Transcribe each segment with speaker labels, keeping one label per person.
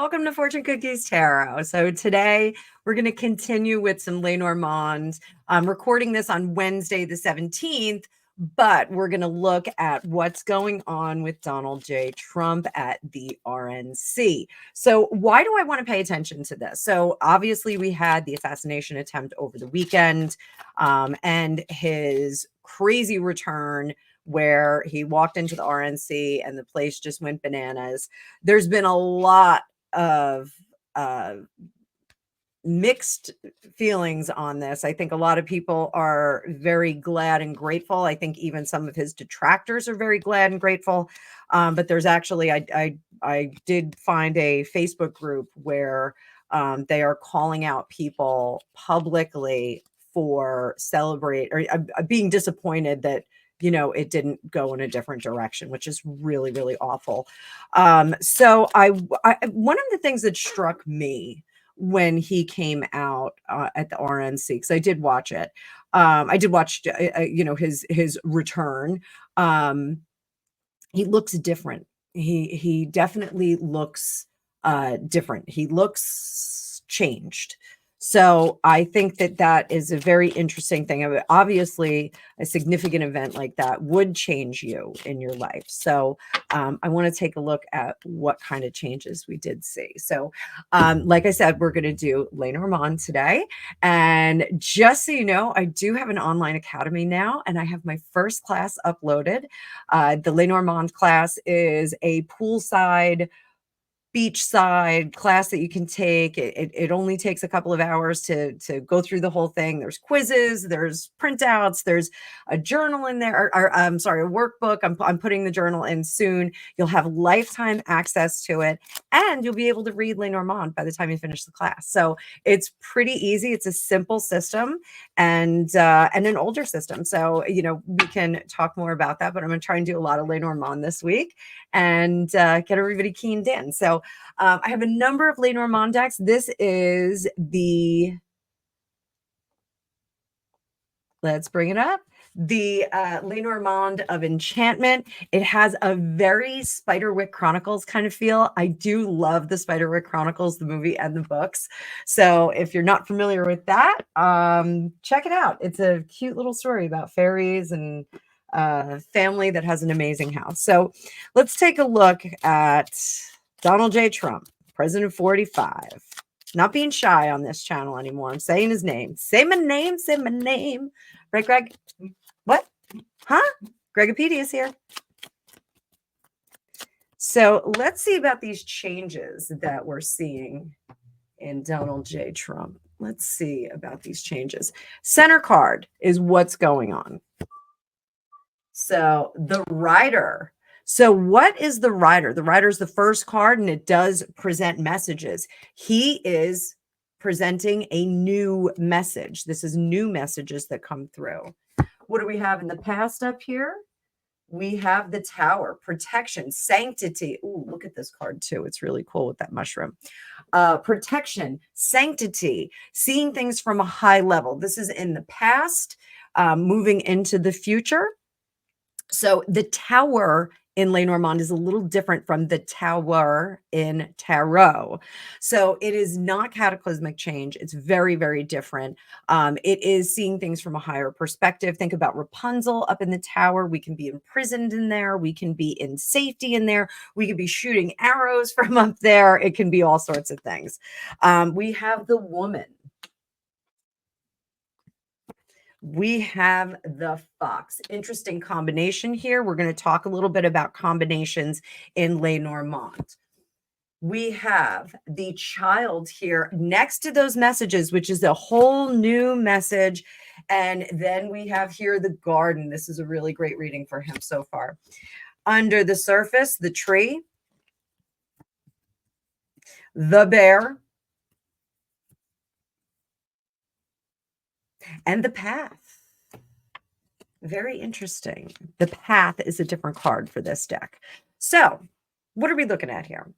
Speaker 1: welcome to Fortune Cookies Tarot. So today we're going to continue with some Lenormand. I'm recording this on Wednesday the 17th, but we're going to look at what's going on with Donald J. Trump at the RNC. So why do I want to pay attention to this? So obviously we had the assassination attempt over the weekend and his crazy return where he walked into the RNC and the place just went bananas. There's been a lot of mixed feelings on this. I think a lot of people are very glad and grateful. I think even some of his detractors are very glad and grateful. But there's actually, I did find a Facebook group where they are calling out people publicly for being disappointed that it didn't go in a different direction, which is really, really awful. So one of the things that struck me when he came out at the RNC, because I did watch it, I did watch, his return. He looks different. He definitely looks different. He looks changed. So I think that is a very interesting thing. I mean, obviously, a significant event like that would change you in your life. So I want to take a look at what kind of changes we did see. So like I said, we're going to do Lenormand today. And just so you know, I do have an online academy now, and I have my first class uploaded. The Lenormand class is a poolside beachside class that you can take. It only takes a couple of hours to go through the whole thing. There's quizzes, there's printouts, there's a journal in there, or I'm sorry, a workbook. I'm putting the journal in soon. You'll have lifetime access to it, and you'll be able to read Lenormand by the time you finish the class. So it's pretty easy. It's a simple system and an older system. So, we can talk more about that, but I'm going to try and do a lot of Lenormand this week and get everybody keened in. So I have a number of Lenormand decks. This is let's bring it up, the Lenormand of Enchantment. It has a very Spiderwick Chronicles kind of feel. I do love the Spiderwick Chronicles, the movie and the books. So if you're not familiar with that, check it out. It's a cute little story about fairies and family that has an amazing house. So let's take a look at Donald J. Trump, President 45. Not being shy on this channel anymore. I'm saying his name. Say my name. Say my name. Right, Greg? What? Huh? Gregopedia is here. So let's see about these changes that we're seeing in Donald J. Trump. Let's see about these changes. Center card is what's going on. So the Rider. So what is the Rider? The Rider is the first card, and it does present messages. He is presenting a new message. This is new messages that come through. What do we have in the past up here? We have the Tower, protection, sanctity. Ooh, look at this card too. It's really cool with that mushroom. Protection, sanctity, seeing things from a high level. This is in the past, moving into the future. So the Tower in Lenormand is a little different from the Tower in Tarot. So it is not cataclysmic change. It's very, very different. It is seeing things from a higher perspective. Think about Rapunzel up in the Tower. We can be imprisoned in there. We can be in safety in there. We could be shooting arrows from up there. It can be all sorts of things. We have the Woman. We have the Fox. Interesting combination here. We're going to talk a little bit about combinations in Lenormand. We have the Child here next to those messages, which is a whole new message. And then we have here the Garden. This is a really great reading for him so far. Under the Surface, the Tree, the Bear, and the Path. Very interesting. The Path is a different card for this deck. So what are we looking at here?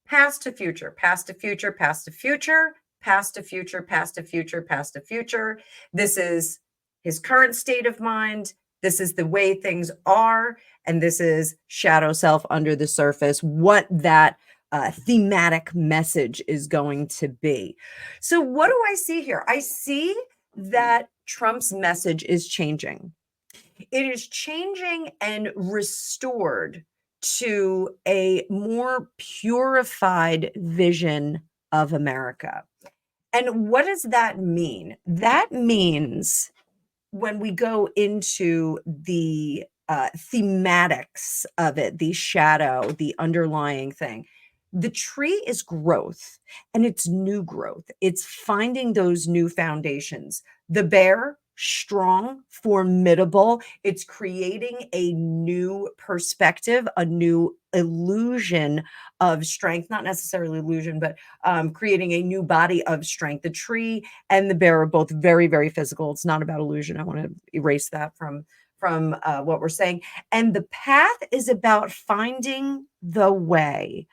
Speaker 1: Past to future, past to future, past to future, past to future, past to future, past to future. This is his current state of mind. This is the way things are. And this is shadow self under the surface, what that thematic message is going to be. So what do I see here? I see that Trump's message is changing. It is changing and restored to a more purified vision of America. And what does that mean? That means when we go into the thematics of it, the shadow, the underlying thing, the tree is growth and it's new growth. It's finding those new foundations. The bear, strong, formidable. It's creating a new perspective, a new illusion of strength, not necessarily illusion, but creating a new body of strength. The tree and the bear are both very, very physical. It's not about illusion. I want to erase that from what we're saying. And the path is about finding the way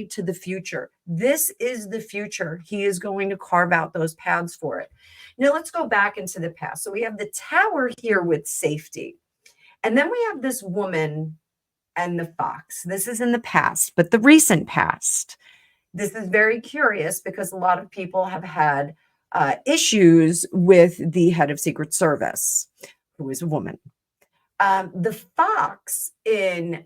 Speaker 1: to the future. This is the future. He is going to carve out those paths for it. Now let's go back into the past. So we have the tower here with safety. And then we have this woman and the fox. This is in the past, but the recent past. This is very curious because a lot of people have had issues with the head of Secret Service, who is a woman. The fox in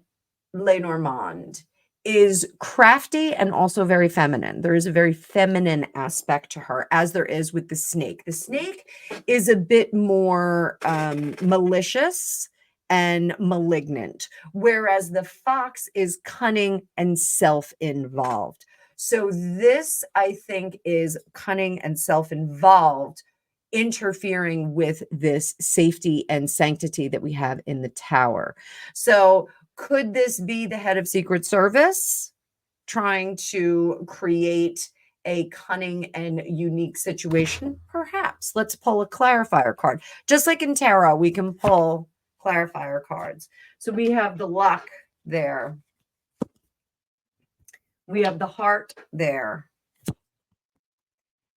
Speaker 1: Lenormand is crafty and also very feminine. There is a very feminine aspect to her, as there is with the snake. The snake is a bit more malicious and malignant, whereas the fox is cunning and self-involved. So this, I think, is cunning and self-involved, interfering with this safety and sanctity that we have in the tower. So could this be the head of Secret Service trying to create a cunning and unique situation? Perhaps. Let's pull a clarifier card. Just like in tarot, we can pull clarifier cards. So we have the luck there. We have the heart there.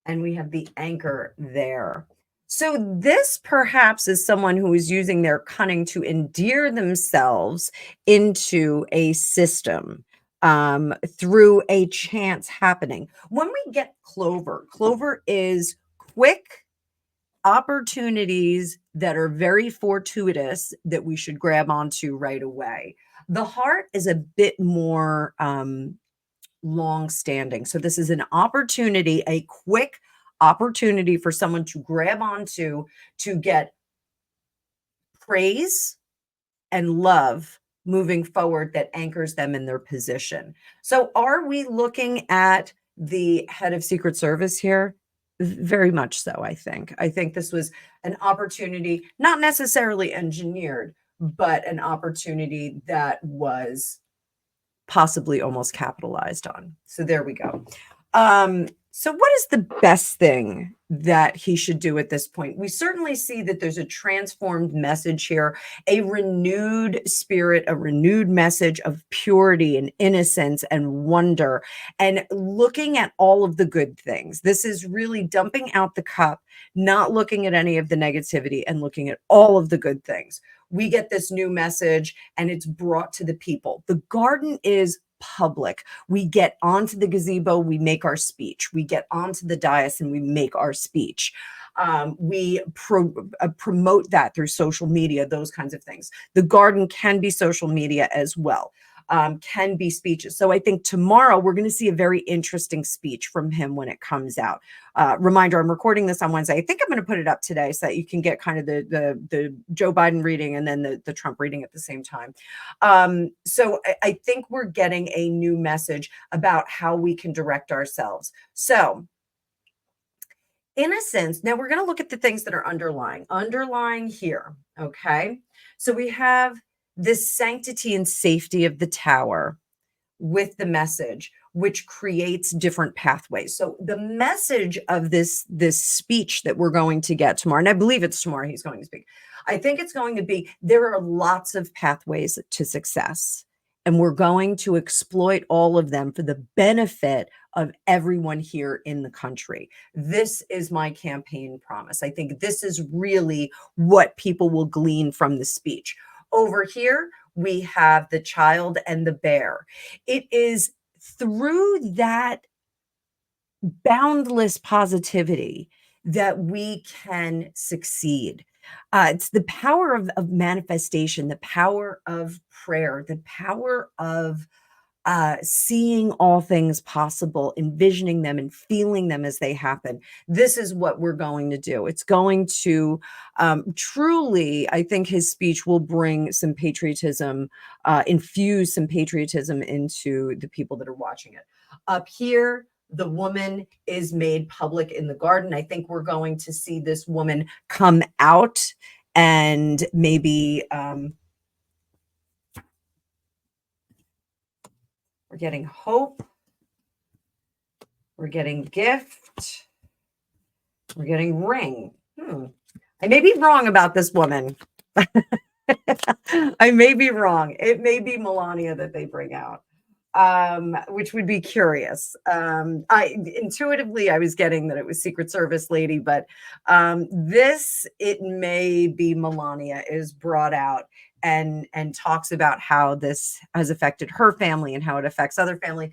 Speaker 1: And we have the anchor there. So this perhaps is someone who is using their cunning to endear themselves into a system through a chance happening. When we get Clover, Clover is quick opportunities that are very fortuitous that we should grab onto right away. The heart is a bit more long standing. So this is an opportunity, a quick opportunity for someone to grab onto to get praise and love moving forward that anchors them in their position. So are we looking at the head of Secret Service here? Very much so, I think. I think this was an opportunity, not necessarily engineered, but an opportunity that was possibly almost capitalized on. So there we go. So what is the best thing that he should do at this point? We certainly see that there's a transformed message here, a renewed spirit, a renewed message of purity and innocence and wonder, and looking at all of the good things. This is really dumping out the cup, not looking at any of the negativity and looking at all of the good things. We get this new message and it's brought to the people. The garden is public. We get onto the gazebo, we make our speech. We get onto the dais and we make our speech. We promote that through social media, those kinds of things. The garden can be social media as well. Can be speeches. So I think tomorrow we're going to see a very interesting speech from him when it comes out. Reminder, I'm recording this on Wednesday. I think I'm going to put it up today so that you can get kind of the Joe Biden reading and then the Trump reading at the same time. So I think we're getting a new message about how we can direct ourselves. So in a sense, now we're going to look at the things that are underlying here. Okay. So we have this sanctity and safety of the tower with the message, which creates different pathways. So the message of this speech that we're going to get tomorrow, and I believe it's tomorrow he's going to speak, I think it's going to be, there are lots of pathways to success, and we're going to exploit all of them for the benefit of everyone here in the country. This is my campaign promise. I think this is really what people will glean from the speech. Over here, we have the child and the bear. It is through that boundless positivity that we can succeed. It's the power of manifestation, the power of prayer, the power of seeing all things possible, envisioning them and feeling them as they happen. This is what we're going to do. It's going to truly, I think his speech will bring some patriotism, infuse some patriotism into the people that are watching it. Up here, the woman is made public in the garden. I think we're going to see this woman come out and maybe we're getting hope. We're getting gift. We're getting ring. I may be wrong about this woman. I may be wrong. It may be Melania that they bring out, which would be curious. Intuitively, I was getting that it was Secret Service lady, but it may be Melania is brought out and talks about how this has affected her family and how it affects other family.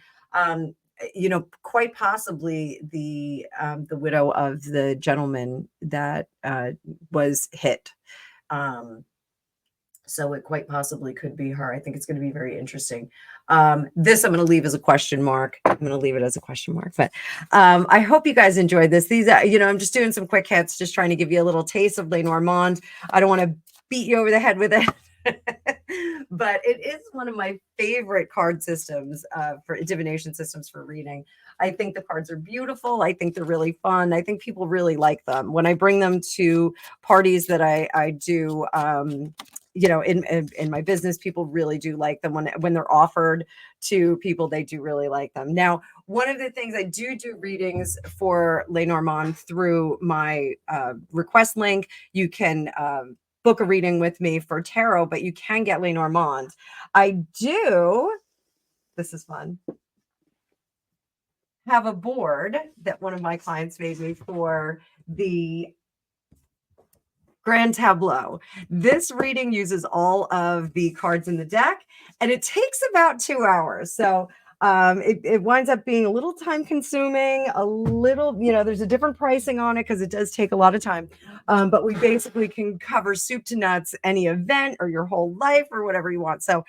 Speaker 1: Quite possibly the widow of the gentleman that was hit. So it quite possibly could be her. I think it's going to be very interesting. This I'm going to leave as a question mark. I'm going to leave it as a question mark. But I hope you guys enjoyed this. These, I'm just doing some quick hits, just trying to give you a little taste of Lenormand. I don't want to beat you over the head with it. But it is one of my favorite card systems for divination systems for reading. I think the cards are beautiful. I think they're really fun. I think people really like them. When I bring them to parties that I do, in my business, people really do like them. When they're offered to people, they do really like them. Now, one of the things I do readings for Lenormand through my request link. You can book a reading with me for tarot, but you can get Lenormand. This is fun, have a board that one of my clients made me for the Grand Tableau. This reading uses all of the cards in the deck, and it takes about 2 hours. So it winds up being a little time consuming, a little, there's a different pricing on it because it does take a lot of time. But we basically can cover soup to nuts, any event or your whole life or whatever you want. So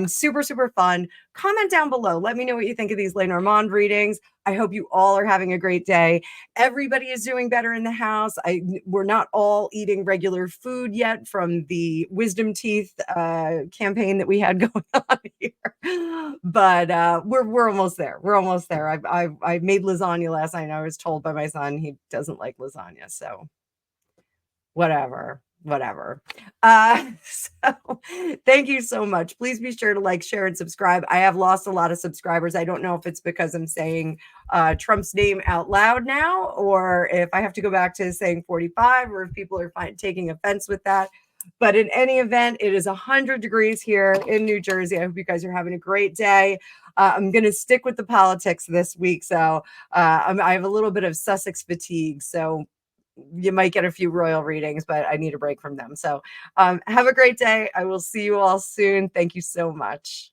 Speaker 1: super, super fun. Comment down below. Let me know what you think of these Lenormand readings. I hope you all are having a great day. Everybody is doing better in the house. We're not all eating regular food yet from the wisdom teeth campaign that we had going on here, but we're almost there. We're almost there. I made lasagna last night, and I was told by my son he doesn't like lasagna, so whatever. So thank you so much. Please be sure to like, share, and subscribe. I have lost a lot of subscribers. I don't know if it's because I'm saying Trump's name out loud now, or if I have to go back to saying 45, or if people are taking offense with that. But in any event, it is 100 degrees here in New Jersey. I hope you guys are having a great day. I'm going to stick with the politics this week. So I have a little bit of Sussex fatigue. So you might get a few royal readings, but I need a break from them. So have a great day. I will see you all soon. Thank you so much.